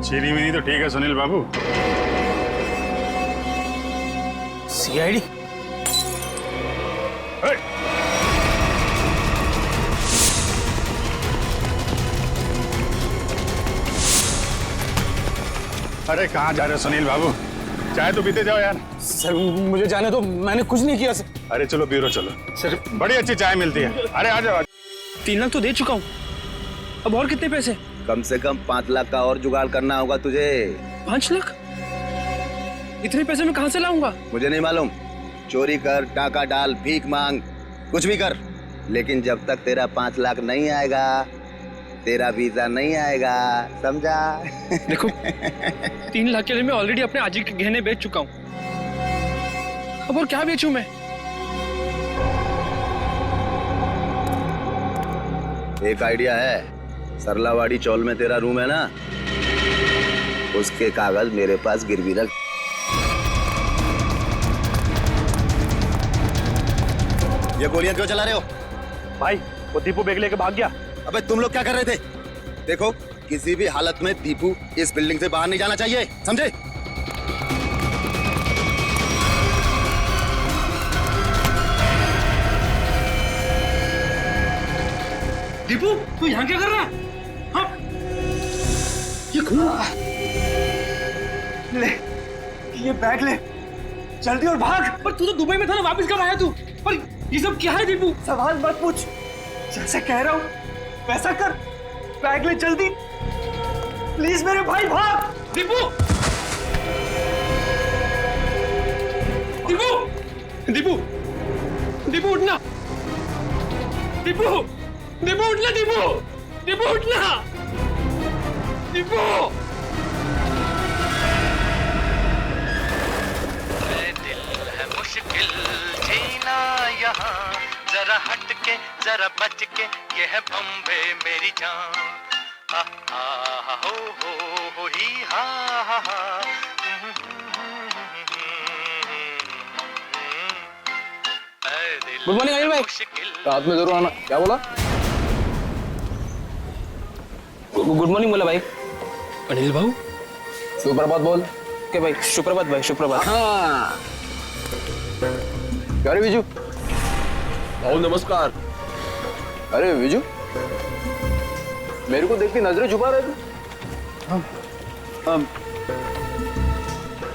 चीनी मिनी तो ठीक है सुनील बाबू। सीआईडी? अरे कहाँ जा रहे हो सुनील बाबू? चाय तो पीते जाओ यार। सर मुझे जाने दो, मैंने कुछ नहीं किया सर। अरे चलो ब्यूरो चलो, सर बड़ी अच्छी चाय मिलती है। अरे आ जाओ। 3 लाख तो दे चुका हूँ, अब और कितने पैसे? कम से कम 5 लाख का और जुगाड़ करना होगा तुझे। 5 लाख? इतने पैसे मैं कहाँ से लाऊंगा? मुझे नहीं मालूम, चोरी कर, टाका डाल, भीख मांग, कुछ भी कर, लेकिन जब तक तेरा 5 लाख नहीं आएगा तेरा वीजा नहीं आएगा, समझा? देखो 3 लाख के लिए मैं ऑलरेडी अपने आजी के गहने बेच चुका हूँ, अब और क्या बेचूं मैं? एक आइडिया है, सरलावाड़ी चौल में तेरा रूम है ना, उसके कागज मेरे पास गिरवी रख। ये गोलियां क्यों चला रहे हो? भाई वो दीपू बैग लेके भाग गया। अबे तुम लोग क्या कर रहे थे? देखो किसी भी हालत में दीपू इस बिल्डिंग से बाहर नहीं जाना चाहिए, समझे? दीपू तू यहाँ क्या कर रहा है? हाँ? ये खून? ले ये बैग ले, जल्दी और भाग। पर तू तो दुबई में था ना, वापस कब आया तू? पर ये सब क्या है दीपू? सवाल मत पूछ, जैसे कह रहा हूँ वैसा कर, बैग ले जल्दी प्लीज मेरे भाई, भाग। दीपू! दीपू! दीपू! दीपू उठना! दीपू! दीपू उठना दीपू! दीपू उठना! दीपू! दिल है मुश्किल जीना यहाँ, जरा हट के जरा बच के, ये है बम्बे मेरी जान। हा हा हो ही हा हा। गुड मॉर्निंग अनिल भाई। रात में जरूर आना। क्या बोला? गुड मॉर्निंग बोला भाई। अनिल भाऊ सुप्रभात बोल के भाई। सुप्रभात भाई, सुप्रभात। हाँ क्या रे विजू? भाऊ नमस्कार। अरे विजू मेरे को देख के नजरें छुपा रहे थे।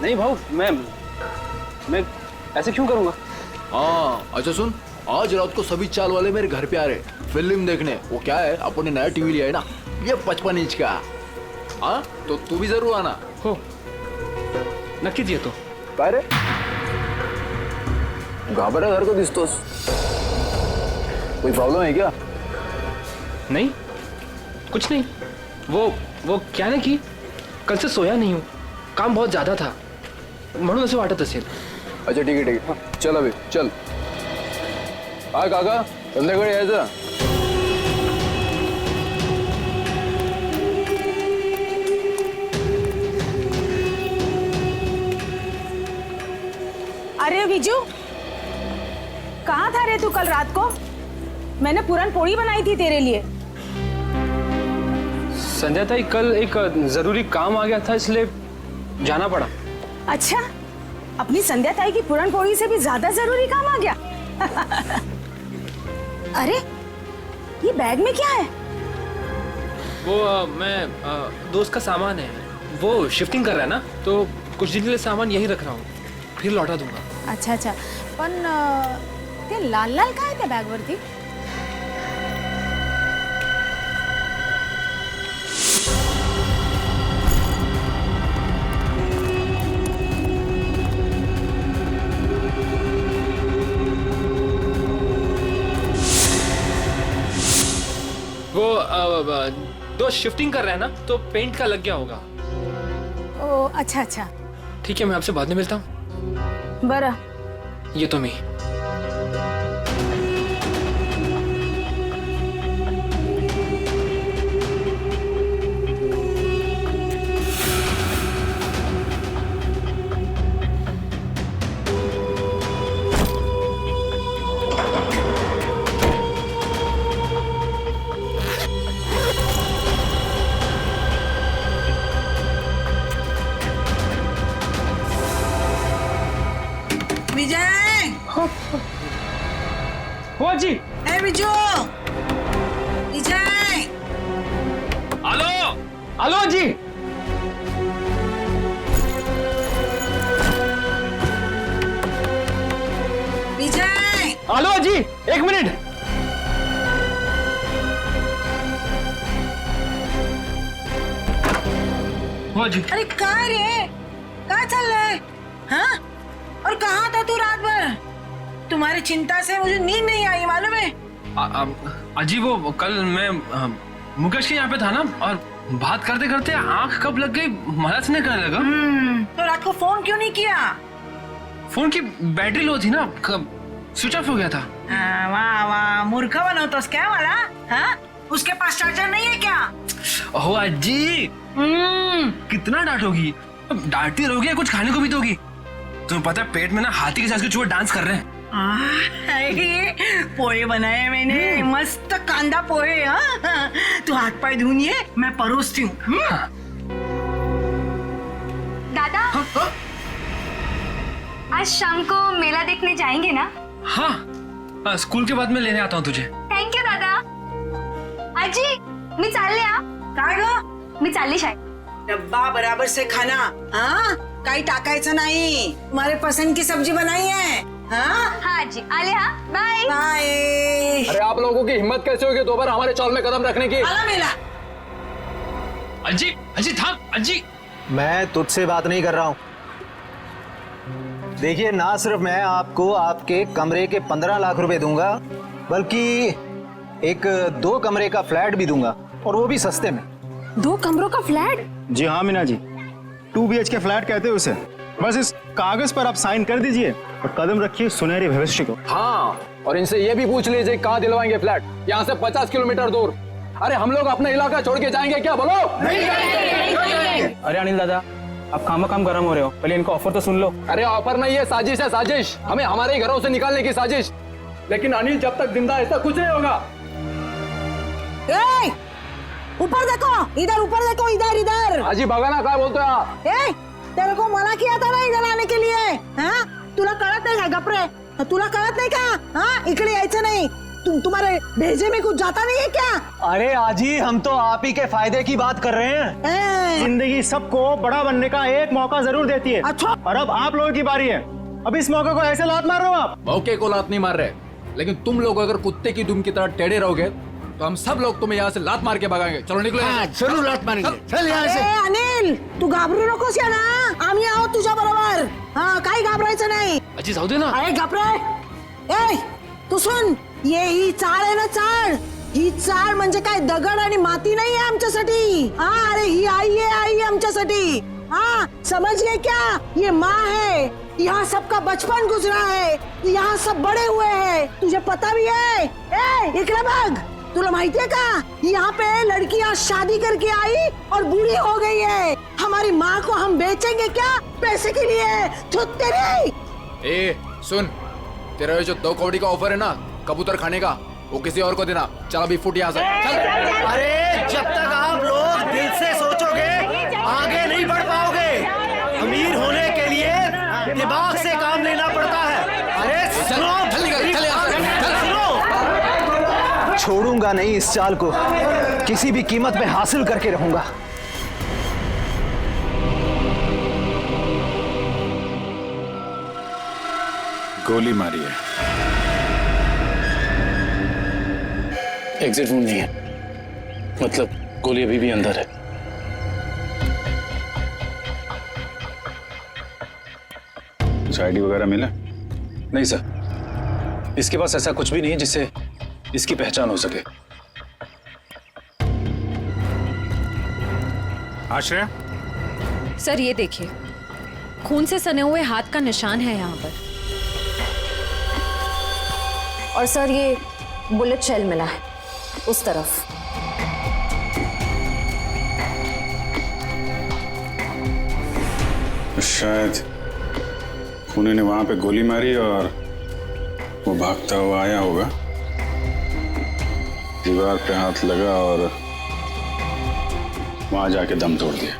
नहीं भाऊ, मैं ऐसे क्यों करूंगा? हाँ अच्छा सुन, आज रात को सभी चाल वाले मेरे घर पे आ रहे फिल्म देखने। वो क्या है, अपने नया टीवी लिया है ना, ये 55 इंच का। हाँ तो तू भी जरूर आना। हो नक्कीच येतो। काय रे घाबरल्यासारखं दिसतोस, कोई प्रॉब्लम है क्या? नहीं कुछ नहीं, वो क्या ना कि कल से सोया नहीं हूँ, काम बहुत ज्यादा था म्हणून असं वाटत असेल। अच्छा ठीक है हाँ, चल अभी चल। हा काका संध्याकाळी यायचं। अरे विजू कहाँ था रे तू कल रात को? मैंने पूरन पोड़ी बनाई थी तेरे लिए। संध्या ताई कल एक जरूरी काम आ गया था इसलिए जाना पड़ा। अच्छा, अपनी संध्या ताई की पूरन पोड़ी से भी ज्यादा जरूरी काम आ गया। अरे ये बैग में क्या है? वो मैं दोस्त का सामान है, वो शिफ्टिंग कर रहा है ना, तो कुछ दिन के लिए सामान यही रख रहा हूँ, फिर लौटा दूंगा। अच्छा अच्छा, पण ते लाल लाल काय त्या बैग वरती? वो दोस्त शिफ्टिंग कर रहा है ना, तो पेंट का लग गया होगा। ओ अच्छा अच्छा, ठीक है मैं आपसे बाद में मिलता हूँ। बरं। ये तो मैं हुआ जी। ए बिजू, विजय, हेलो हेलो जी। विजय, हेलो जी, एक मिनट। हुआ जी। अरे कहाँ रे, कहाँ चल रहा है? हाँ? और कहाँ था तू रात भर? तुम्हारी चिंता से मुझे नींद नहीं आई, मालूम है? अजी वो कल मैं मुकेश के यहाँ पे था ना, और बात करते करते आंख कब लग गई मदद नहीं करने लगा। तो रात को फोन क्यों नहीं किया? फोन की बैटरी लो थी ना, स्विच ऑफ हो गया था। वाह वाह, मूर्ख बनो तो क्या वाला? हाँ? उसके पास चार्जर नहीं है क्या? ओह अजी, कितना डांटोगी? अब डांटती रहोगी, कुछ खाने को भी दोगी? तुम्हें पता है पेट में ना हाथी के साथ के चूहे डांस कर रहे हैं। पोहे बनाए मैंने, मस्त कांदा पोहे। हाँ? तू हाथ पाए धुनिए, मैं परोसती हूँ। दादा, आज शाम को मेला देखने जाएंगे ना? हाँ, स्कूल के बाद मैं लेने आता हूँ तुझे। थँक यू दादा. आजी, मी चालले हा. काय ग? मी चालली शाळेत. डब्बा बराबर से खाना, हाँ? काही टाकायचं नाही. तुम्हारे पसंद की सब्जी बनाई है, हाँ? हाँ आजी, आले हा. बाय. बाय. अरे आप लोगों की हिम्मत कैसे होगी दोबारा हमारे चौल में कदम रखने की? आला मेला. अजी, अजी थाम, अजी. मैं तुझसे बात नहीं कर रहा हूँ. देखिए, ना सिर्फ मैं आपको आपके कमरे के 15 लाख रुपए दूंगा, बल्कि एक 2 कमरे का फ्लैट भी दूंगा, और वो भी सस्ते में. 2 कमरों का फ्लैट? जी हाँ मीना जी, 2 BHK फ्लैट कहते हैं उसे. बस इस कागज पर आप साइन कर दीजिए और कदम रखिए सुनहरे भविष्य को. हाँ, और इनसे ये भी पूछ लीजिए कहाँ दिलवाएंगे फ्लैट. यहाँ से 50 किलोमीटर दूर. अरे हम लोग अपना इलाका छोड़ के जाएंगे क्या? बोलो. अरे अनिल दादा, आप काम गरम हो रहे हो, पहले इनका ऑफर तो सुन लो. अरे ऑफर नहीं है, साजिश है, साजिश. हमें हमारे घरों से निकालने की साजिश. लेकिन अनिल जब तक जिंदा है ऐसा कुछ नहीं होगा. ऊपर देखो, इधर ऊपर देखो, इधर इधर. आजी बघा ना काय बोलतोय हा. तेरे को मना किया था ना इधर आने के लिए. हाँ? तुला कळत नाही का? गपरे, तुला कळत नाही का? हाँ, इकडे यायचं नाही. तुम्हारे भेजे में कुछ जाता नहीं है क्या? अरे आजी, हम तो आप ही के फायदे की बात कर रहे हैं. जिंदगी सबको बड़ा बनने का एक मौका जरूर देती है. अच्छा. और अब आप लोगों की बारी है. अब इस मौके को ऐसे लात मार रहे हो आप. मौके को लात नहीं मार रहे, लेकिन तुम लोग अगर कुत्ते की दुम की तरह टेढ़े रहोगे तो हम सब लोग तुम्हें यहाँ से लात मार के भगाएंगे. चलो निकलो. जरूर लात मारेंगे. चल यहाँ से. अनिल, तू घाबरू नकोस या ना. आम्ही आहोत तुझ्या बरोबर. हाँ, काही घाबरायचं नाही. अजी जाऊ दे ना. अरे घाबरे. तू सुन, ये ही चाळ आहे ना, चाळ. ही चाळ म्हणजे काय दगड आणि माती नाही आहे आमच्यासाठी. हाँ, अरे ही आई है आमच्यासाठी. हाँ, समझ गए क्या? ये माँ है. यहाँ सबका बचपन गुजरा है, यहाँ सब बड़े हुए हैं. तुझे पता भी है? इकडे बघ, तुला माहिती है का? यहाँ पे लड़कियाँ शादी करके आई और बूढ़ी हो गई है. हमारी माँ को हम बेचेंगे क्या पैसे के लिए? तेरी. ए सुन, तेरा ये जो 2 कौड़ी का ऑफर है ना कबूतर खाने का, वो किसी और को देना. चल अभी फुट यहाँ से. चल. अरे जब तक आप लोग दिल से सोचोगे आगे नहीं बढ़ पाओगे. अमीर होने के लिए दिमाग से काम लेना पड़ता है. अरे सुनो, चल यहाँ से. सुनो, छोड़ूंगा नहीं इस चाल को. किसी भी कीमत पे हासिल करके रहूंगा. गोली मारी है. एग्जिट रूम नहीं है, मतलब गोली अभी भी अंदर है. आईडी वगैरह मिला? नहीं सर, इसके पास ऐसा कुछ भी नहीं है जिससे इसकी पहचान हो सके. आश्रय, सर ये देखिए, खून से सने हुए हाथ का निशान है यहाँ पर. और सर ये बुलेट शेल मिला है उस तरफ. शायद खूनी ने वहां पे गोली मारी और वो भागता हुआ आया होगा, दीवार पे हाथ लगा और वहां जाके दम तोड़ दिया.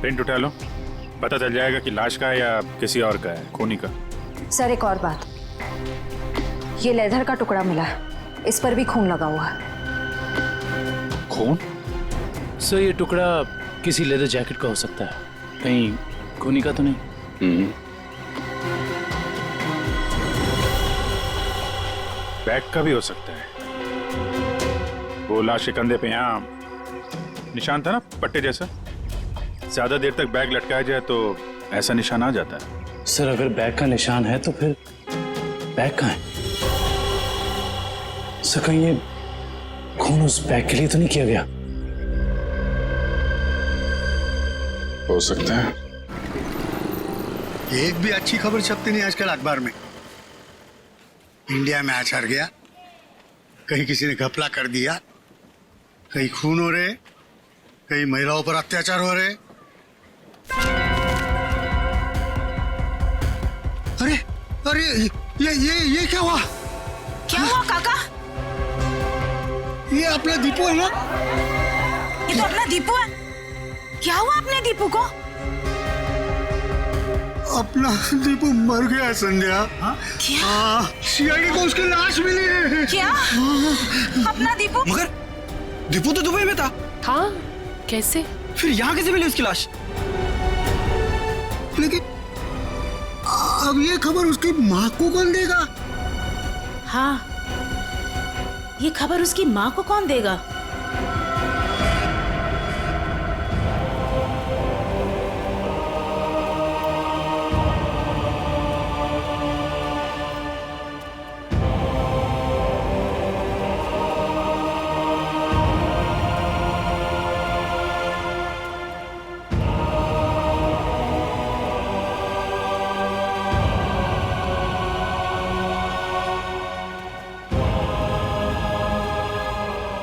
प्रिंट उठा लो, पता चल जाएगा कि लाश का है या किसी और का है, खूनी का. सर एक और बात, ये लेदर का टुकड़ा मिला है, इस पर भी खून लगा हुआ है। खून? सर ये टुकड़ा किसी लेदर जैकेट का हो सकता है, कहीं खूनी का तो नहीं? बैग का भी हो सकता है। वो लाश के कंधे पे यहाँ निशान था ना, पट्टे जैसा। ज्यादा देर तक बैग लटकाया जाए तो ऐसा निशान आ जाता है। सर अगर बैग का निशान है तो फिर बैग कहाँ है? सर कहीं ये खून उस बैग के लिए तो नहीं किया गया? हो सकता है। एक भी अच्छी खबर छपती नहीं आजकल अखबार में। इंडिया मैच हार गया, कहीं किसी ने घपला कर दिया, कहीं खून हो रहे, कहीं महिलाओं पर अत्याचार हो रहे। अरे अरे ये क्या हुआ? क्या हुआ काका? ये अपना दीपू है ना? ये तो अपना दीपू है। क्या हुआ अपने दीपू को? अपना दीपू मर गया संध्या। क्या? सीआईडी को उसकी लाश मिली है। क्या? अपना दीपू? मगर दीपू तो दुबई में था। हाँ, कैसे? फिर यहाँ कैसे मिली उसकी लाश? लेकिन अब ये खबर उसकी माँ को कौन देगा? हाँ, ये खबर उसकी माँ को कौन देगा?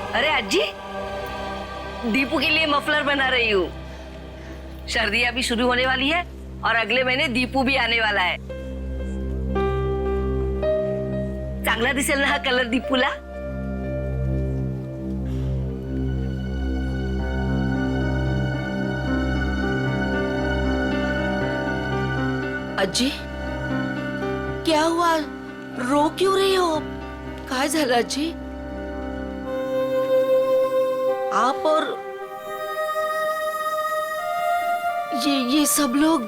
अरे अज्जी, दीपू के लिए मफलर बना रही हूँ। सर्दियाँ भी शुरू होने वाली है और अगले महीने दीपू भी आने वाला है। चांगला दिसेल ना हा कलर दीपूला? अज्जी, क्या हुआ? रो क्यों रही हो? काय झालं अज्जी? आप और ये सब लोग,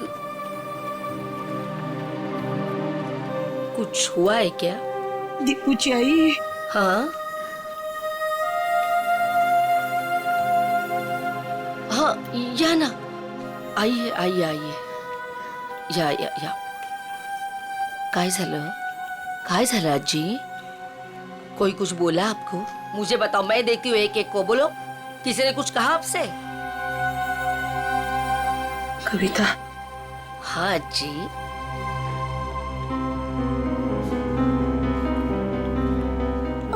कुछ हुआ है क्या? दीपू चाहिए? हाँ हाँ, या ना, आइए आइए आइए, या काय झालं? काय झालं अज्जी? कोई कुछ बोला आपको? मुझे बताओ, मैं देखती हूँ एक एक को। बोलो, किसी ने कुछ कहा आपसे? कविता। हाँ जी।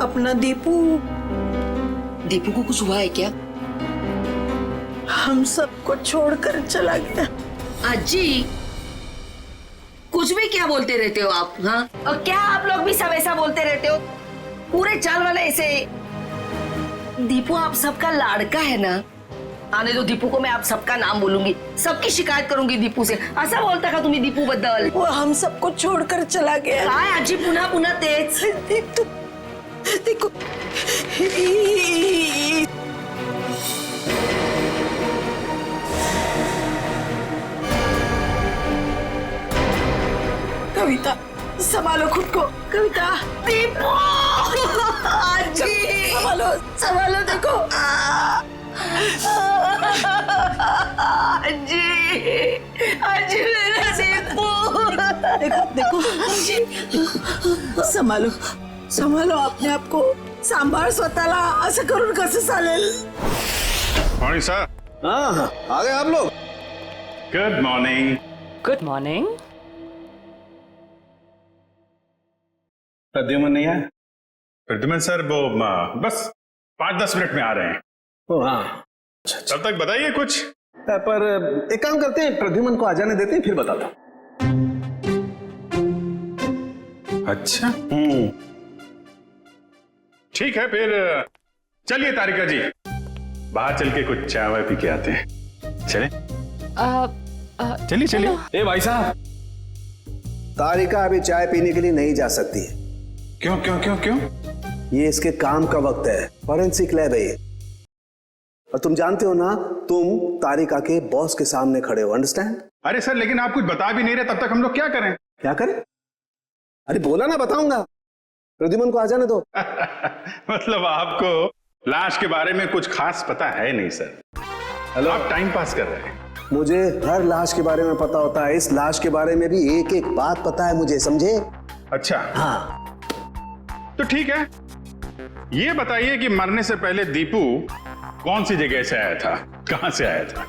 अपना दीपू को कुछ हुआ है क्या? हम सबको छोड़कर चला गया। अज्जी, कुछ भी क्या बोलते रहते हो आप? हाँ, और क्या आप लोग भी सब ऐसा बोलते रहते हो? पूरे चाल वाले ऐसे। दीपू आप सबका लाड़का है ना? आने दो दीपू को, मैं आप सबका नाम बोलूंगी, सबकी शिकायत करूंगी दीपू से। ऐसा बोलता का तुम्ही दीपू बद्दल? वो हम सबको छोड़कर चला गया। काय आजी पुन्हा पुन्हा तेच? देखो, कविता संभालो खुद को। कविता, दीपू आजी, संभालो देखो। आजी मेरा दीपू। देखो संभालो अपने आप को, सांभाळ स्वतःला। असं करून कसं चालेल? Morning sir. हाँ, आ गए आप लोग। Good morning. Good morning. Pradyuman नहीं है? प्रद्युमन सर वो बस 5-10 मिनट में आ रहे हैं। ओ हाँ, तब तक बताइए कुछ। पर एक काम करते हैं, प्रद्युमन को आ जाने देते हैं, फिर बताता हूँ। अच्छा, ठीक है फिर चलिए तारिका जी, बाहर चल के कुछ चाय वाय पी के आते हैं। चले? चलिए चलिए। ए भाई साहब, तारिका अभी चाय पीने के लिए नहीं जा सकती है। क्यों क्यों क्यों क्यों? ये इसके काम का वक्त है, फॉरेंसिक लैब है ये। और तुम जानते हो ना, तुम तारिका के बॉस के सामने खड़े हो, अंडरस्टैंड? अरे सर, लेकिन आप कुछ बता भी नहीं रहे, तब तक हम लोग क्या करें? क्या करें? अरे बोला ना, बताऊंगा। प्रद्युमन को आ जाने दो। मतलब आपको लाश के बारे में कुछ खास पता है नहीं सर? हेलो, आप टाइम पास कर रहे हैं। मुझे हर लाश के बारे में पता होता है, इस लाश के बारे में भी एक एक बात पता है मुझे, समझे? अच्छा हाँ, तो ठीक है, ये बताइए कि मरने से पहले दीपू कौन सी जगह से आया था, कहां से आया था?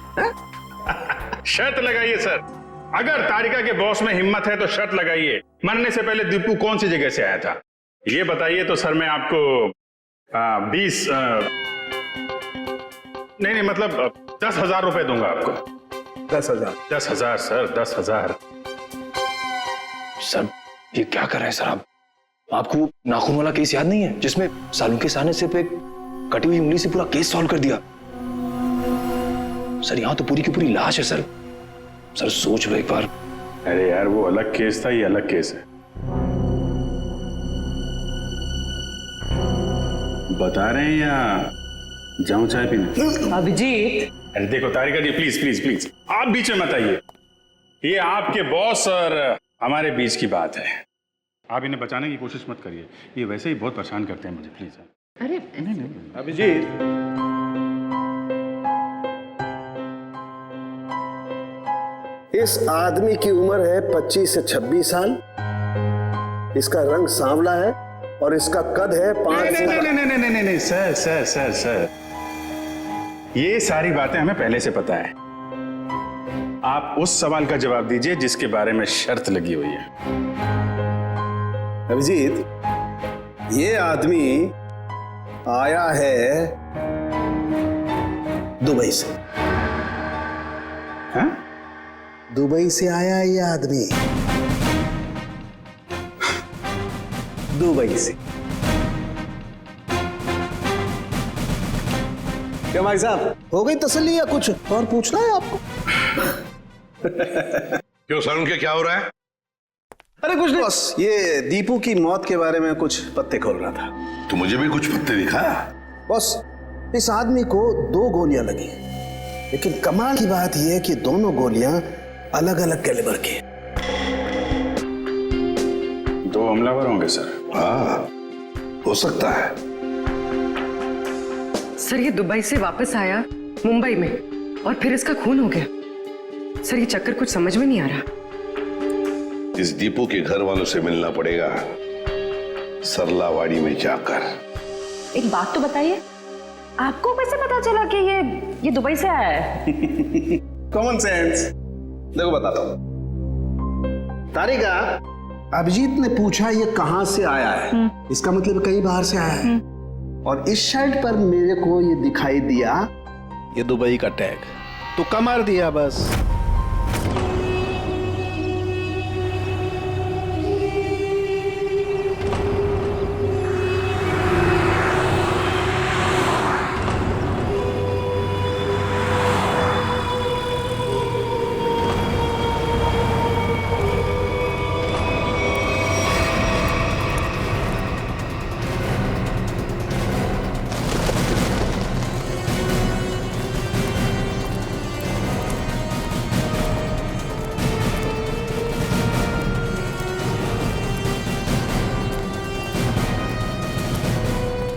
शर्त लगाइए सर, अगर तारिका के बॉस में हिम्मत है तो शर्त लगाइए, मरने से पहले दीपू कौन सी जगह से आया था, ये बताइए तो सर मैं आपको 10,000 रुपए दूंगा आपको। 10,000? 10,000 सर, 10,000। सर ये क्या कर रहे हैं सर आप? आपको नाखून वाला केस याद नहीं है जिसमें सालू के सामने सिर्फ एक कटी हुई उंगली से पूरा केस सॉल्व कर दिया? सर यहाँ तो पूरी की पूरी लाश है सर। सर सोच लो एक बार। अरे यार, वो अलग केस था, ये अलग केस है। बता रहे हैं या जाऊं चाय पीने? अभिजीत, अरे देखो तारिका जी, प्लीज प्लीज प्लीज आप बीच में मत आइए, ये आपके बॉस और हमारे बीच की बात है, आप इन्हें बचाने की कोशिश मत करिए, ये वैसे ही बहुत परेशान करते हैं मुझे, प्लीज। अरे नहीं अभिजीत, इस आदमी की उम्र है 25 से 26 साल, इसका रंग सांवला है और इसका कद है 5 से... नहीं सर सर सर सर, ये सारी बातें हमें पहले से पता है, आप उस सवाल का जवाब दीजिए जिसके बारे में शर्त लगी हुई है। अभिजीत, ये आदमी आया है दुबई से। हाँ? दुबई से आया है ये आदमी, दुबई से। क्या भाई साहब, हो गई तसल्ली या कुछ और पूछना है आपको? क्यों सर, उनके क्या हो रहा है? अरे कुछ नहीं, बस ये दीपू की मौत के बारे में कुछ पत्ते खोल रहा था। तो मुझे भी कुछ पत्ते दिखा। बस इस आदमी को 2 गोलियां लगी, लेकिन कमाल की बात यह है कि दोनों गोलियां अलग अलग कैलिबर की। 2 हमलावर होंगे सर। हाँ, हो सकता है। सर ये दुबई से वापस आया मुंबई में और फिर इसका खून हो गया। सर ये चक्कर कुछ समझ में नहीं आ रहा। इस दीपू के घर वालों से मिलना पड़ेगा, सरलावाड़ी में जाकर। एक बात तो बताइए, आपको कैसे पता चला कि ये दुबई से आया है? Common sense. देखो बताता हूं। तारिका, अभिजीत ने पूछा ये कहां से आया है, इसका मतलब कहीं बाहर से आया है, और इस शर्ट पर मेरे को ये दिखाई दिया, ये दुबई का टैग, तो कमार दिया बस।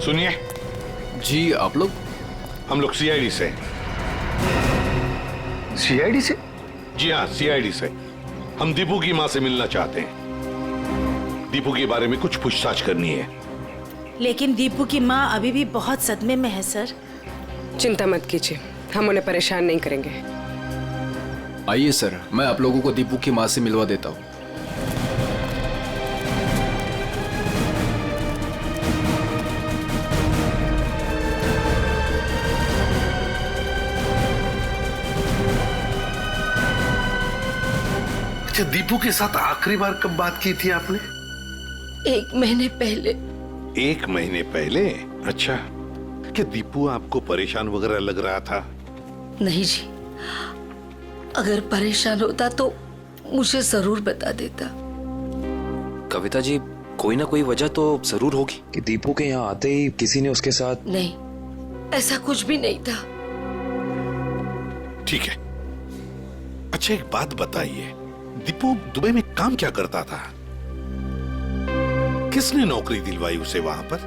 सुनिए जी, आप लोग? हम लोग सीआईडी से। सीआईडी से? जी हाँ, सीआईडी से। हम दीपू की माँ से मिलना चाहते हैं, दीपू के बारे में कुछ पूछताछ करनी है। लेकिन दीपू की माँ अभी भी बहुत सदमे में है सर। चिंता मत कीजिए, हम उन्हें परेशान नहीं करेंगे। आइए सर, मैं आप लोगों को दीपू की माँ से मिलवा देता हूँ। दीपू के साथ आखिरी बार कब बात की थी आपने? 1 महीने पहले। 1 महीने पहले? अच्छा, क्या दीपू आपको परेशान वगैरह लग रहा था? नहीं जी, अगर परेशान होता तो मुझे जरूर बता देता। कविता जी, कोई ना कोई वजह तो जरूर होगी कि दीपू के यहाँ आते ही किसी ने उसके साथ। नहीं, ऐसा कुछ भी नहीं था। ठीक है। अच्छा एक बात बताइए, दीपू दुबई में काम क्या करता था? किसने नौकरी दिलवाई उसे वहां पर?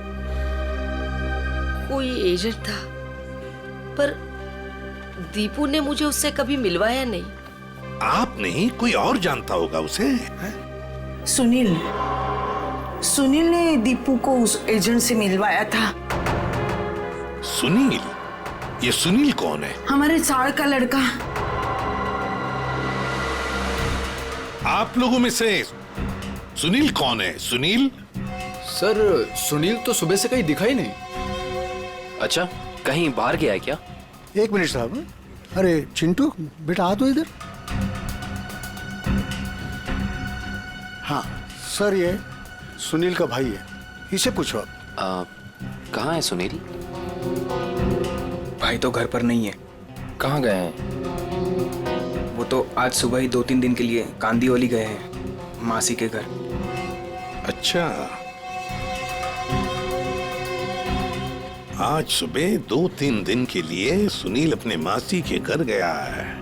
कोई एजेंट था, पर दीपू ने मुझे उससे कभी मिलवाया नहीं। आप नहीं, कोई और जानता होगा उसे? है? सुनील ने दीपू को उस एजेंट से मिलवाया था। सुनील? ये सुनील कौन है? हमारे चाड़ का लड़का। आप लोगों में से सुनील कौन है? सुनील? सर सुनील तो सुबह से कहीं दिखा ही नहीं। अच्छा, कहीं बाहर गया है क्या? एक मिनट साहब। अरे चिंटू बेटा आ तो इधर। हाँ सर, ये सुनील का भाई है, इसे पूछो आप। कहाँ है सुनील? भाई तो घर पर नहीं है। कहाँ गए हैं? वो तो आज सुबह ही 2-3 दिन के लिए कांदीवली गए हैं, मासी के घर। अच्छा, आज सुबह 2-3 दिन के लिए सुनील अपने मासी के घर गया है।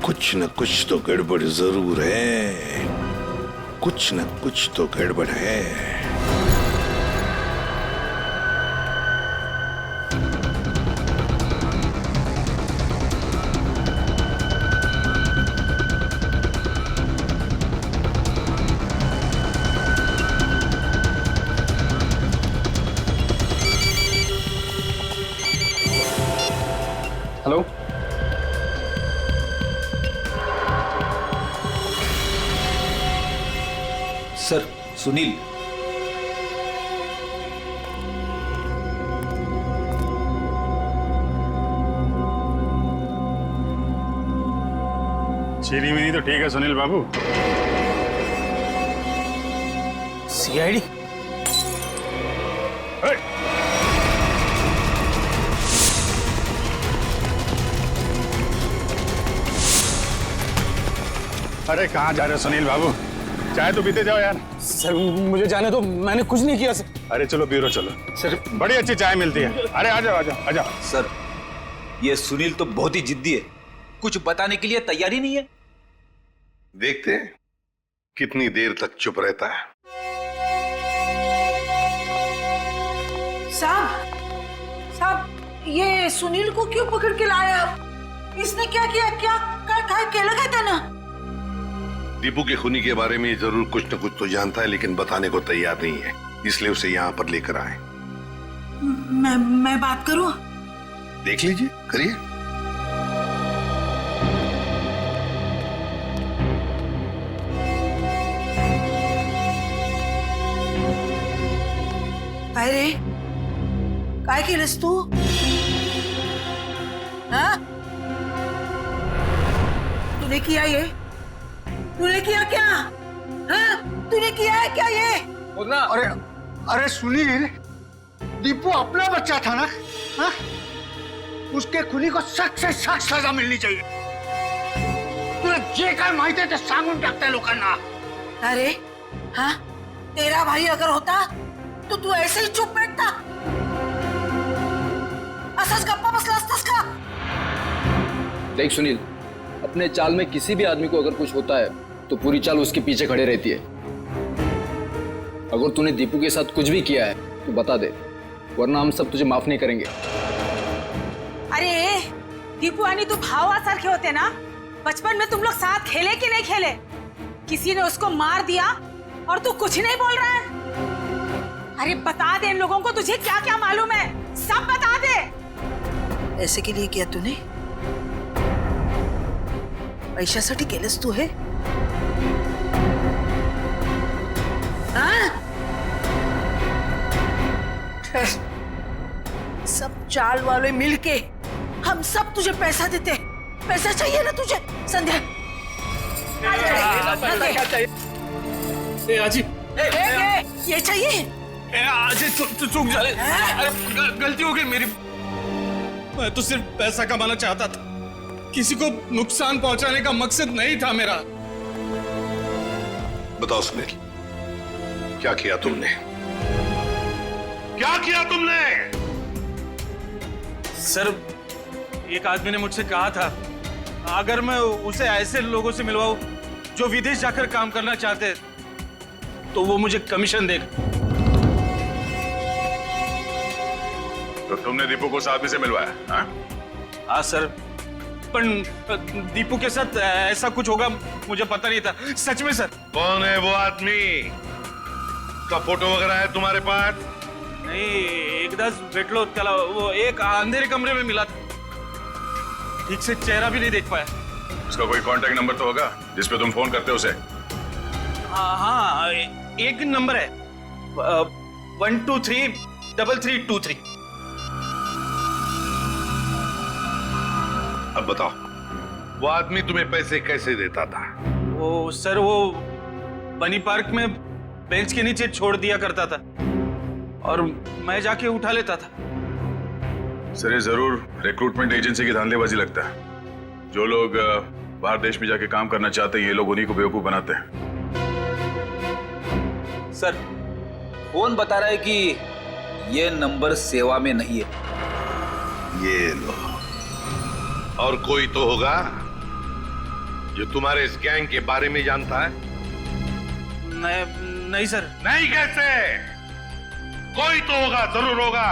कुछ न कुछ तो गड़बड़ जरूर है, कुछ न कुछ तो गड़बड़ है। Hello, sir Sunil. चीनी मिनी तो ठीक है सुनील बाबू। सीआईडी? अरे कहाँ जा रहे हो सुनील बाबू? चाय तो पीते जाओ यार। सर मुझे जाने दो, मैंने कुछ नहीं किया सर। अरे चलो ब्यूरो चलो सर, बड़ी अच्छी चाय मिलती है। अरे आ जाओ आ जाओ आ जाओ। सर ये सुनील तो बहुत ही जिद्दी है, कुछ बताने के लिए तैयार ही नहीं है। देखते हैं कितनी देर तक चुप रहता है। साहब ये सुनील को क्यों पकड़ के लाया? इसने क्या किया? क्या लगा था ना? दीपू के खूनी के बारे में जरूर कुछ न कुछ तो जानता है, लेकिन बताने को तैयार नहीं है, इसलिए उसे यहाँ पर लेकर आए। मैं बात करूं? देख लीजिए, करिए। अरे काय केलंस तू? हाँ? तूने किया ये? तूने किया क्या? हाँ? तूने किया है क्या ये? अरे सुनील, दीपू अपना बच्चा था ना? हाँ? उसके खुनी को सख्त से सख्त सजा मिलनी चाहिए। तुला जे काय माहिती आहे ते सांगून टाकताय लोकांना। अरे हाँ, तेरा भाई अगर होता तो तू ऐसे ही चुप बैठता? असंच गप्पा बसला असतास का? देख सुनील, अपने चाल में किसी भी आदमी को अगर कुछ होता है तो पूरी चाल उसके पीछे खड़े रहती है। अगर तूने दीपू के साथ कुछ भी किया है तो बता दे, वरना हम सब तुझे माफ नहीं करेंगे। अरे दीपू आणि तू भावासारखे होते ना? बचपन में तुम लोग साथ खेले कि नहीं खेले? किसी ने उसको मार दिया और तू कुछ नहीं बोल रहा है? अरे बता दे इन लोगों को तुझे क्या क्या मालूम है, सब बता दे। ऐसे के लिए किया तूने? पैशासाठी केलंस तू हे? हाँ? सब चाल वाले मिलके हम सब तुझे पैसा देते। पैसा चाहिए ना तुझे? संध्या आजी ये चाहिए? आजी चूक जा, गलती हो गई मेरी। मैं तो सिर्फ पैसा कमाना चाहता था, किसी को नुकसान पहुंचाने का मकसद नहीं था मेरा। बताओ सुनील, क्या किया तुमने? क्या किया तुमने? सर, एक आदमी ने मुझसे कहा था अगर मैं उसे ऐसे लोगों से मिलवाऊं जो विदेश जाकर काम करना चाहते हैं तो वो मुझे कमीशन देगा। तो तुमने दीपू को उस आदमी से मिलवाया? हाँ सर, पर दीपू के साथ ऐसा कुछ होगा मुझे पता नहीं था, सच में सर। कौन है वो आदमी? का फोटो वगैरह है तुम्हारे पास? नहीं, एकदाच भेटलो त्याला, वो एक अंधेरे कमरे में मिला था, ठीक से चेहरा भी नहीं देख पाया। उसका कोई कांटेक्ट नंबर तो होगा जिस पे तुम फोन करते हो उसे? हाँ, एक नंबर है 1233323। अब बताओ, वो आदमी तुम्हें पैसे कैसे देता था? वो सर, वो बनी पार्क में बेंच के नीचे छोड़ दिया करता था और मैं जाके उठा लेता था। सर, ये जरूर रिक्रूटमेंट एजेंसी की धांधलेबाजी लगता है। जो लोग बाहर देश में जाके काम करना चाहते हैं, ये लोग उन्हीं को बेवकूफ बनाते हैं। सर, फोन बता रहा है कि ये नंबर सेवा में नहीं है। ये लो। और कोई तो होगा जो तुम्हारे इस गैंग के बारे में जानता है? नहीं सर। नहीं कैसे? कोई तो होगा, जरूर होगा।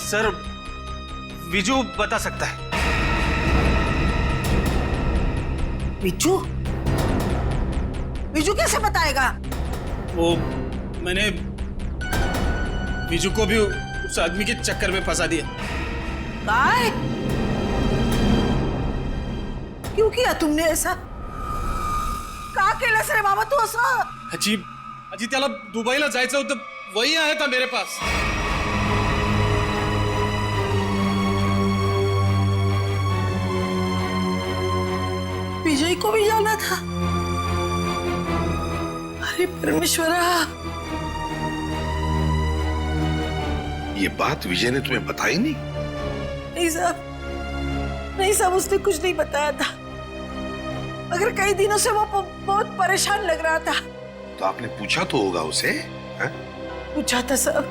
सर, विजू बता सकता है। विजू? विजू कैसे बताएगा? वो मैंने विजू को भी उस आदमी के चक्कर में फंसा दिया। काय? क्यों किया तुमने ऐसा? का केलंस रे बाबा तू असं? अजी त्याला दुबईला जायचं होतं, वही आया था मेरे पास। विजय को भी जाना था। अरे परमेश्वरा, ये बात विजय ने तुम्हें बताई नहीं? नहीं साहब, उसने कुछ नहीं बताया था, मगर कई दिनों से वो बहुत परेशान लग रहा था। तो आपने पूछा तो होगा उसे? पूछा था साहब,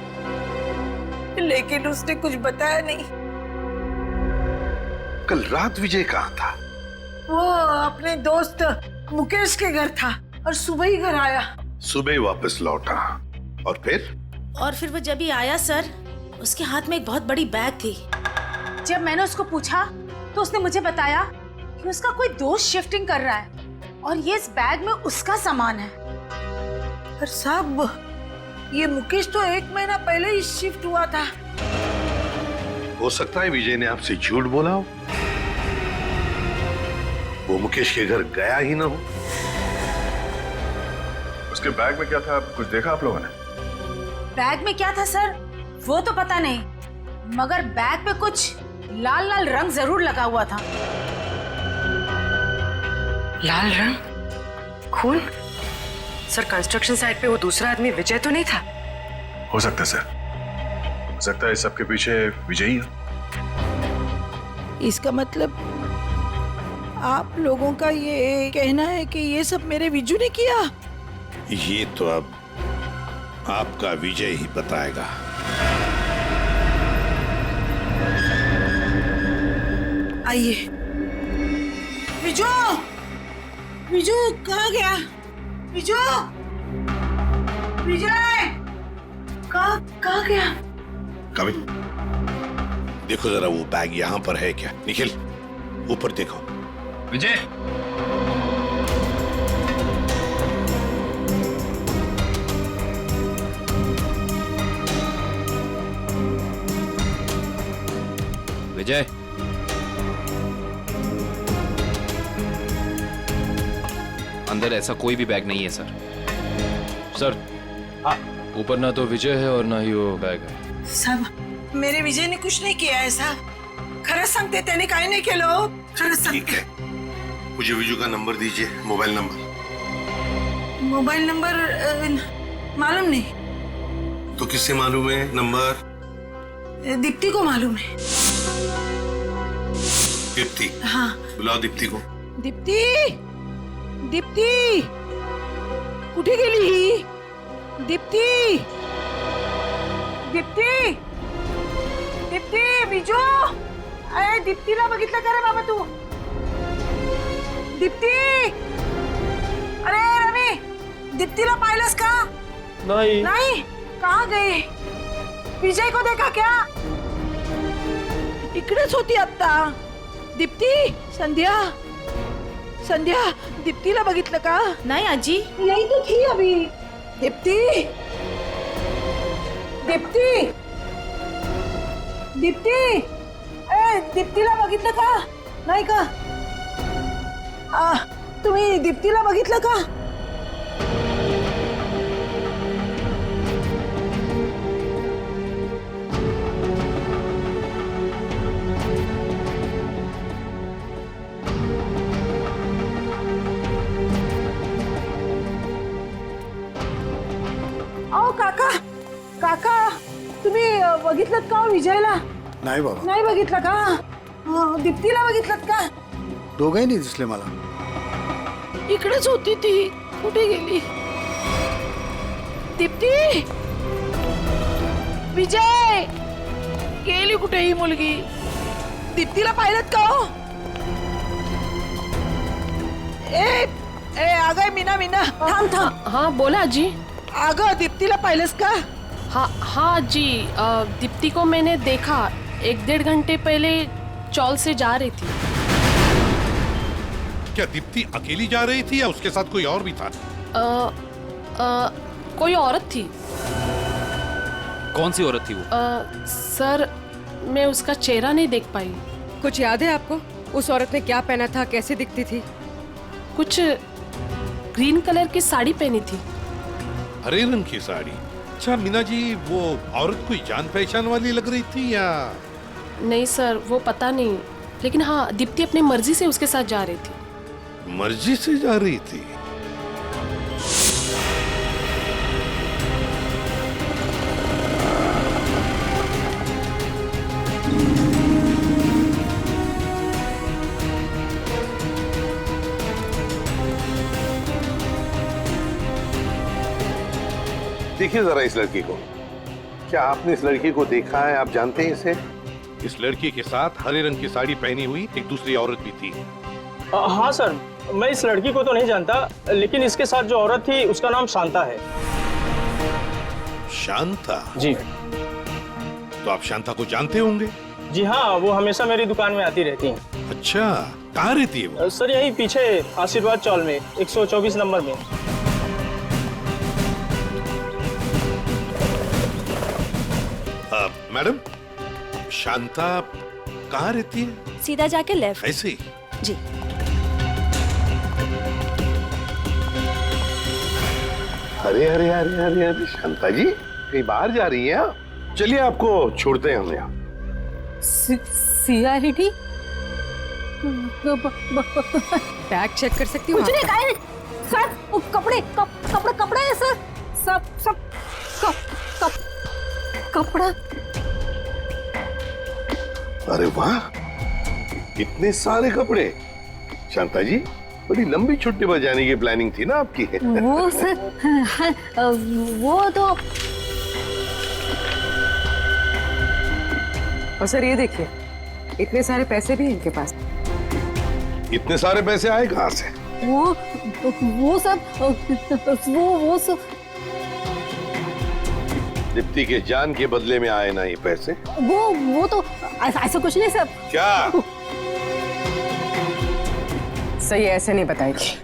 लेकिन उसने कुछ बताया नहीं। कल रात विजय कहाँ था? वो अपने दोस्त मुकेश के घर था और सुबह ही घर आया। सुबह ही वापस लौटा। और फिर वो जब ही आया सर, उसके हाथ में एक बहुत बड़ी बैग थी। जब मैंने उसको पूछा तो उसने मुझे बताया कि उसका कोई दोस्त शिफ्टिंग कर रहा है और ये इस बैग में उसका सामान है। पर साहब, ये मुकेश तो 1 महीना पहले ही शिफ्ट हुआ था। हो सकता है विजय ने आपसे झूठ बोला हो, वो मुकेश के घर गया ही ना हो। उसके बैग में क्या था, कुछ देखा आप लोगों ने? बैग में क्या था सर वो तो पता नहीं, मगर बैग पे कुछ लाल लाल रंग जरूर लगा हुआ था। लाल रंग? खून? सर, कंस्ट्रक्शन साइट पे वो दूसरा आदमी विजय तो नहीं था? हो सकता है सर, हो सकता है सबके पीछे विजय ही है। इसका मतलब आप लोगों का ये कहना है कि ये सब मेरे विजू ने किया? ये तो अब आपका विजय ही बताएगा। आइए। विजू, विजू कहाँ गया? विजू, विजय कहाँ गया? कभी देखो जरा, वो बैग यहाँ पर है क्या? निखिल, ऊपर देखो। विजय, विजय, अंदर ऐसा कोई भी बैग नहीं है सर। सर, ऊपर ना तो विजय है और ना ही वो बैग है। साहब, मेरे विजय ने कुछ नहीं किया है साहब। खरंच सांगते, त्याने काय नाही केलं। खरंच सांगते। मुझे विजू का नंबर दीजिए, मोबाइल नंबर। मोबाइल नंबर मालूम नहीं। तो किससे मालूम है नंबर? दीप्ति को मालूम है। दीप्ति? हाँ। बुलाओ दीप्ति को। दीप्ति, दीप्ति, कुठे गेली ही? दीप्ती, दीप्ती, दीप्ती, बिजू, अरे दीप्तीला बघितलं का रे बाबा तू? दीप्ती, अरे रवी, दीप्तीला पाहिलंस का? नहीं नहीं, कहाँ गई? विजय को देखा क्या? इकडेच होती आता. दीप्ती, संध्या, संध्या, दीप्तीला बघितलं का? नहीं आजी, यही तो थी अभी. दीप्ती, दीप्ती, दीप्ती, ए दीप्तीला बघितलं का? नाही का? तुम्ही दीप्तीला बघितलं का? अहो काका, काका, तुम्ही बघितलं का विजयला? नाही बाबा, नाही बघितलं का? दीप्तीला बघितलं का? दोघंही नाही दिसले मला. इकडेच होती ती, कुठे गेली? दीप्ती, विजय, गेली कुठे ही मुलगी? दीप्तीला पाहिलं का हो? ए ए अगं मीना, मीना, थांब थांब. हाँ बोला जी. अगं दीप्तीला पाहिलंस का? हाँ जी, दीप्ति को मैंने देखा 1-1.5 घंटे पहले चौल से जा रही थी. क्या दीप्ति अकेली जा रही थी या उसके साथ कोई और भी था? कोई औरत थी. कौन सी औरत थी वो? सर मैं उसका चेहरा नहीं देख पाई. कुछ याद है आपको? उस औरत ने क्या पहना था, कैसे दिखती थी? कुछ ग्रीन कलर की साड़ी पहनी थी. हरे रंग की साड़ी? अच्छा मीना जी, वो औरत कोई जान पहचान वाली लग रही थी या? नहीं सर, वो पता नहीं, लेकिन हाँ दीप्ति अपनी मर्जी से उसके साथ जा रही थी. मर्जी से जा रही थी? देखिए जरा इस लड़की को. क्या आपने इस लड़की को देखा है? आप जानते हैं इसे? इस लड़की के साथ हरे रंग की साड़ी पहनी हुई एक दूसरी औरत भी थी. हाँ सर, मैं इस लड़की को तो नहीं जानता, लेकिन इसके साथ जो औरत थी उसका नाम शांता है. शांता? जी. तो आप शांता को जानते होंगे? जी हाँ, वो हमेशा मेरी दुकान में आती रहती हैं. अच्छा, कहाँ रहती है वो? सर यही पीछे आशीर्वाद चौल में 124 नंबर में. मैडम, शांता कहाँ रहती है? सीधा जाके लेफ्ट. ऐसे ही? जी. अरे अरे अरे अरे अरे शांता जी, कहीं बाहर जा रही हैं आप? चलिए आपको छोड़ते हैं हम यहाँ. सीआईडी बैग चेक कर सकती हूँ? कुछ नहीं, काहे नहीं सर. वो कपड़े कपड़े हैं सर. सब कपड़ा. अरे वाह, इतने सारे कपड़े. शांता जी, बड़ी लंबी छुट्टी पर जाने की प्लानिंग थी ना आपकी? वो सर, वो तो. और सर ये देखिए, इतने सारे पैसे भी इनके पास. इतने सारे पैसे आए कहाँ से? वो सब दीप्ति के जान के बदले में आए ना ये पैसे? वो तो ऐसा कुछ नहीं सर. क्या? सही ऐसे नहीं बताएगी.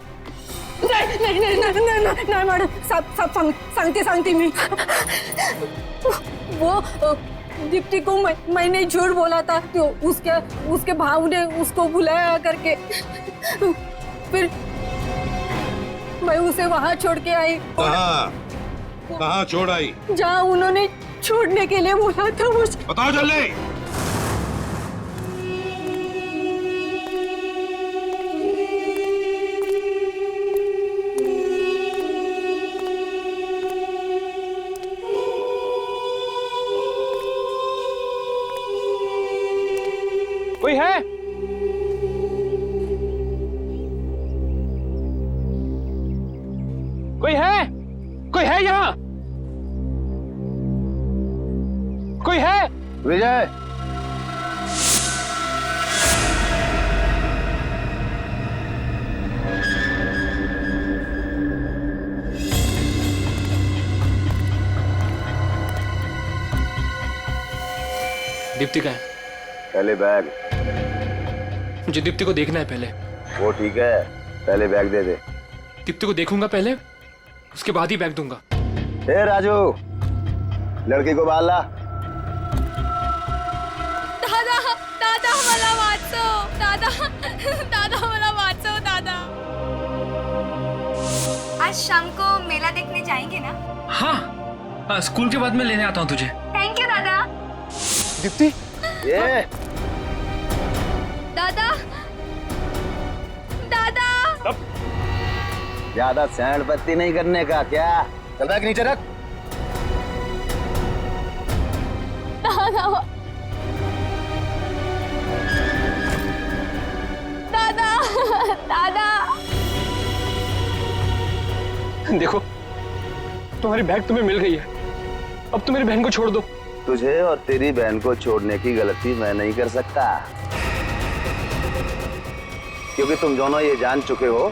नहीं मैडम, सब सांगते मी. वो दीप्ति को मैंने झूठ बोला था, तो उसके भाव ने उसको बुलाया करके, फिर मैं उसे वहाँ छोड़ के आई. कहाँ छोड़ आई? जहाँ उन्होंने छोड़ने के लिए बोला था मुझे. बताओ जल्दी. कोई है? कोई है? विजय, दीप्ति का है? पहले बैग। मुझे दीप्ति को देखना है पहले। वो ठीक है, पहले बैग दे दे। दीप्ति को देखूंगा पहले, उसके बाद ही बैग दूंगा। ए राजू, लड़की को बाल ला। दादा, दादा मला वाचव, दादा, दादा मला वाचव, दादा। आज शाम को मेला देखने जाएंगे ना? हाँ, स्कूल के बाद मैं लेने आता हूँ तुझे। थैंक यू दादा। दीप्ति, ये दादा, दादा। ज्यादा सैंड पत्ती नहीं करने का क्या? चल बैग नीचे रख। दादा, दादा, दादा। देखो, तुम्हारी बैग तुम्हें मिल गई है, अब तुम मेरी बहन को छोड़ दो। तुझे और तेरी बहन को छोड़ने की गलती मैं नहीं कर सकता, क्योंकि तुम दोनों ये जान चुके हो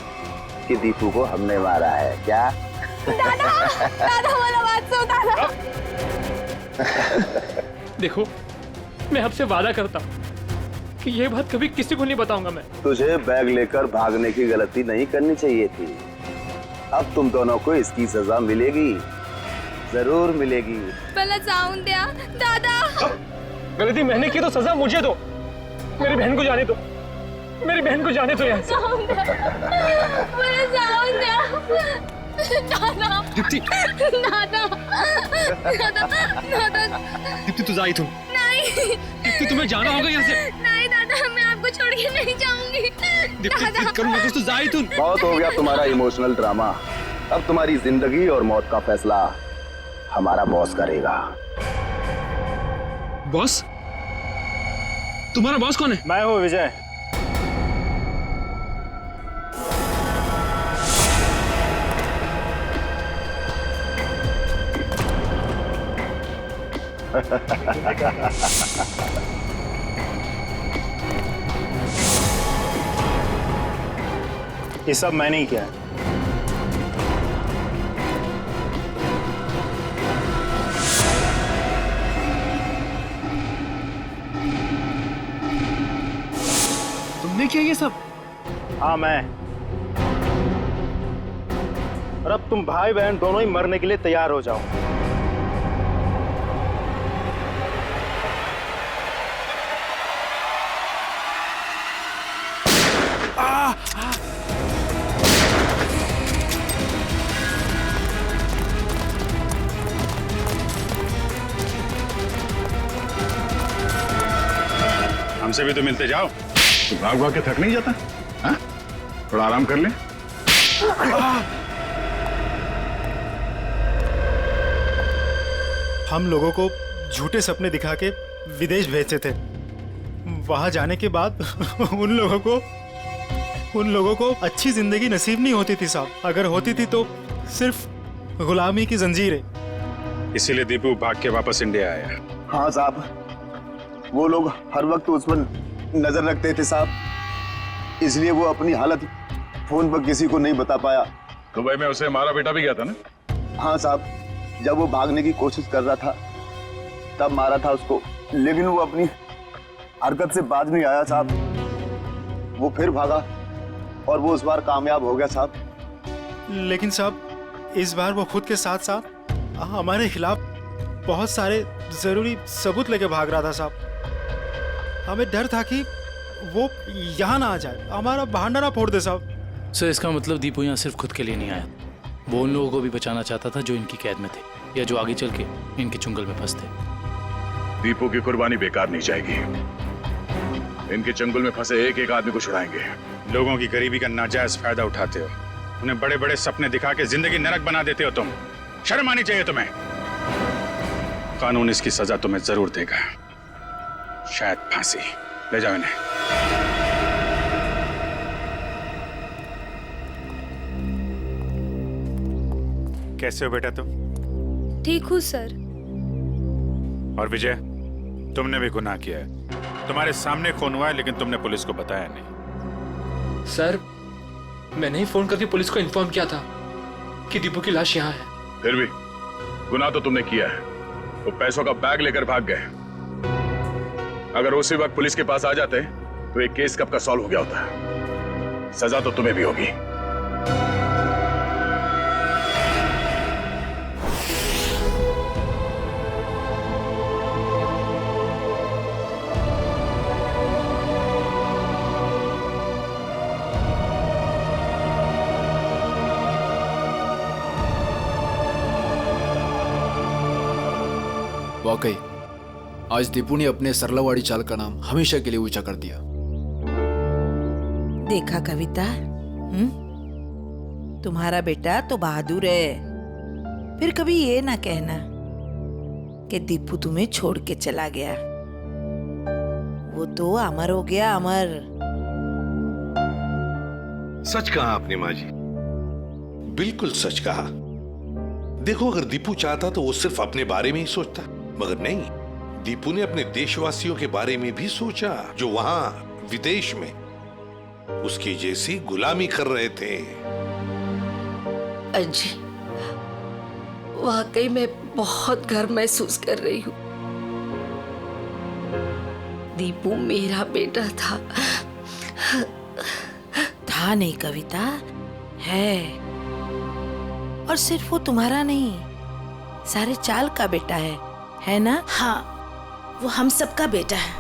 कि दीपू को हमने मारा है। क्या? दादा, दादा मला वाचव, दादा। देखो, मैं आपसे वादा करता हूँ कि ये बात कभी किसी को नहीं बताऊंगा मैं। तुझे बैग लेकर भागने की गलती नहीं करनी चाहिए थी। अब तुम दोनों को इसकी सजा मिलेगी, जरूर मिलेगी। पहले जाऊं द्या, दादा। गलती मैंने की तो सजा मुझे दो। मेरी बहन को जाने दो, मेरी बहन को जाने दो यहाँ से। पहले जाऊं द्या, दादा। दीप्ति, दादा, दादा, दादा। दीप्ति तू जा ही तुम। नहीं। दीप्ति तुम्हें जाना होगा यहाँ से। नहीं दादा, मैं आपको छोड़ के नहीं जाऊंगी। दीप्ति जिद करूँ मत, तू जा ही तुम। बहुत हो गया तुम्हारा इमोशनल ड्रामा। अब तुम्हारी जिंदगी और मौत का फैसला हमारा बॉस करेगा। बॉस? तुम्हारा बॉस कौन है? मैं हूँ विजय। ये सब मैंने ही किया है। तुमने किया ये सब? हाँ मैं। और अब तुम भाई बहन दोनों ही मरने के लिए तैयार हो जाओ। हमसे भी तो मिलते जाओ। तो भाग भाग के थक नहीं जाता? हाँ? थोड़ा आराम कर ले। हम लोगों को झूठे सपने दिखा के विदेश भेजते थे। वहां जाने के बाद उन लोगों को अच्छी जिंदगी नसीब नहीं होती थी साहब। अगर होती थी तो सिर्फ गुलामी की जंजीरें। इसीलिए दीपू भाग के वापस इंडिया आया। हाँ साहब, वो लोग हर वक्त उस पर नजर रखते थे साहब, इसलिए वो अपनी हालत फोन पर किसी को नहीं बता पाया। दुबई में उसे मारा बेटा भी गया था ना? हाँ साहब, जब वो भागने की कोशिश कर रहा था तब मारा था उसको, लेकिन वो अपनी हरकत से बाज नहीं आया साहब। वो फिर भागा और वो इस बार कामयाब हो गया साहब। लेकिन साहब इस बार वो खुद के साथ साथ हमारे खिलाफ बहुत सारे जरूरी सबूत लेके भाग रहा था साहब। हमें डर था कि वो यहाँ ना आ जाए, हमारा बहाना ना फोड़ दे साहब। सर इसका मतलब दीपू यहाँ सिर्फ खुद के लिए नहीं आया, वो उन लोगों को भी बचाना चाहता था जो इनकी कैद में थे या जो आगे चल के इनके चुंगल में फंसते। दीपू की कुर्बानी बेकार नहीं जाएगी। इनके चंगुल में फंसे एक एक आदमी को छुड़ाएंगे। लोगों की गरीबी का नाजायज फायदा उठाते हो, उन्हें बड़े बड़े सपने दिखा के जिंदगी नरक बना देते हो तुम। शर्म आनी चाहिए तुम्हें। कानून इसकी सजा तुम्हें जरूर देगा, शायद फांसी। ले जाओ इन्हें। कैसे हो बेटा तुम? ठीक हूँ सर। और विजय, तुमने भी गुनाह किया है। तुम्हारे सामने खून हुआ है, लेकिन तुमने पुलिस को बताया नहीं। सर, मैंने ही फोन करके पुलिस को इन्फॉर्म किया था कि दीपू की लाश यहाँ है। फिर भी गुनाह तो तुमने किया है। वो पैसों का बैग लेकर भाग गए। अगर उसी वक्त पुलिस के पास आ जाते तो ये केस कब का सॉल्व हो गया होता। सजा तो तुम्हें भी होगी। वाकई आज दीपू ने अपने सरलावाड़ी चाल का नाम हमेशा के लिए ऊंचा कर दिया। देखा कविता, तुम्हारा बेटा तो बहादुर है। फिर कभी ये ना कहना कि दीपू तुम्हें छोड़ के चला गया। वो तो अमर हो गया, अमर। सच कहा आपने माँ जी, बिल्कुल सच कहा। देखो, अगर दीपू चाहता तो वो सिर्फ अपने बारे में ही सोचता, मगर नहीं, दीपू ने अपने देशवासियों के बारे में भी सोचा जो वहां विदेश में उसकी जैसी गुलामी कर रहे थे। अजी, वाकई मैं बहुत गर्व महसूस कर रही हूँ। दीपू मेरा बेटा था। था नहीं कविता, है। और सिर्फ वो तुम्हारा नहीं, सारे चाल का बेटा है ना? हाँ, वो हम सबका बेटा है।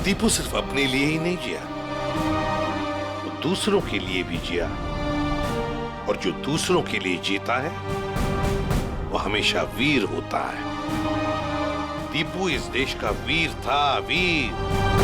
दीपू सिर्फ अपने लिए ही नहीं जिया, वो दूसरों के लिए भी जिया। और जो दूसरों के लिए जीता है वो हमेशा वीर होता है। दीपू इस देश का वीर था, वीर।